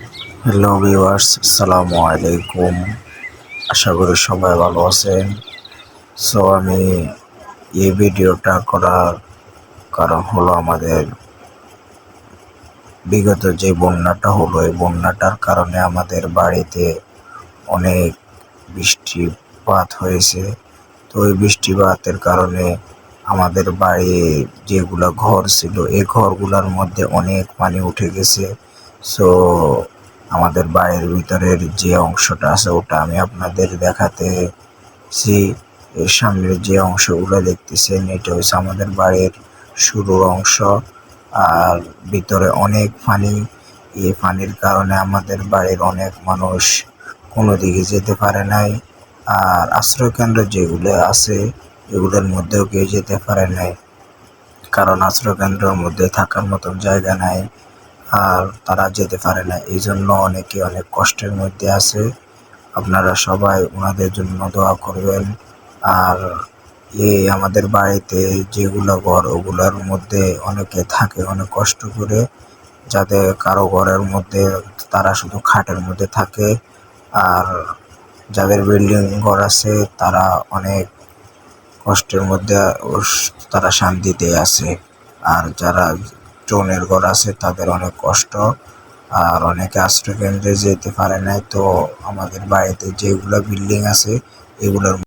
Hello viewers, আসসালামু আলাইকুম। আশা করি সবাই ভালো আছেন। আমি এই ভিডিওটা করার কারণ হলো আমাদের বিগত যে বন্যাটা হলো, এই বন্যাটার কারণে আমাদের বাড়িতে অনেক বৃষ্টিপাত হয়েছে। তো এই বৃষ্টিপাতের কারণে আমাদের বাড়ি যেগুলো ঘর ছিল, এই ঘরগুলোর মধ্যে অনেক পানি উঠে গেছে। সো আমাদের বাড়ির ভিতরের যে অংশটা আছে ওটা আমি আপনাদের দেখাতেছি। এর সামনের যে অংশগুলো দেখতেছেন এটা হচ্ছে আমাদের বাড়ির শুরুর অংশ। আর ভিতরে অনেক পানি। এই পানির কারণে আমাদের বাড়ির অনেক মানুষ কোনো দিকে যেতে পারে নাই। আর আশ্রয়কেন্দ্র যেগুলো আছে এগুলোর মধ্যেও কেউ যেতে পারে নাই, কারণ আশ্রয়কেন্দ্রের মধ্যে থাকার মতন জায়গা নাই। আর তারা যেতে পারে না, এই জন্য অনেকে অনেক কষ্টের মধ্যে আছে। আপনারা সবাই ওনাদের জন্য দোয়া করবেন। আর এই আমাদের বাড়িতে যেগুলো ঘর ওগুলোর মধ্যে অনেকে থাকে অনেক কষ্ট করে, যাদের কারো ঘরের মধ্যে তারা শুধু খাটের মধ্যে থাকে। আর যাদের বিল্ডিং ঘর আছে তারা অনেক কষ্টের মধ্যে তারা শান্তিতে আছে। আর যারা টোনের ঘর আছে তাদের অনেক কষ্ট। আর অনেকে আশ্রয়কেন্দ্রে যেতে পারে নাই। তো আমাদের বাড়িতে যেগুলো বিল্ডিং আছে এগুলোর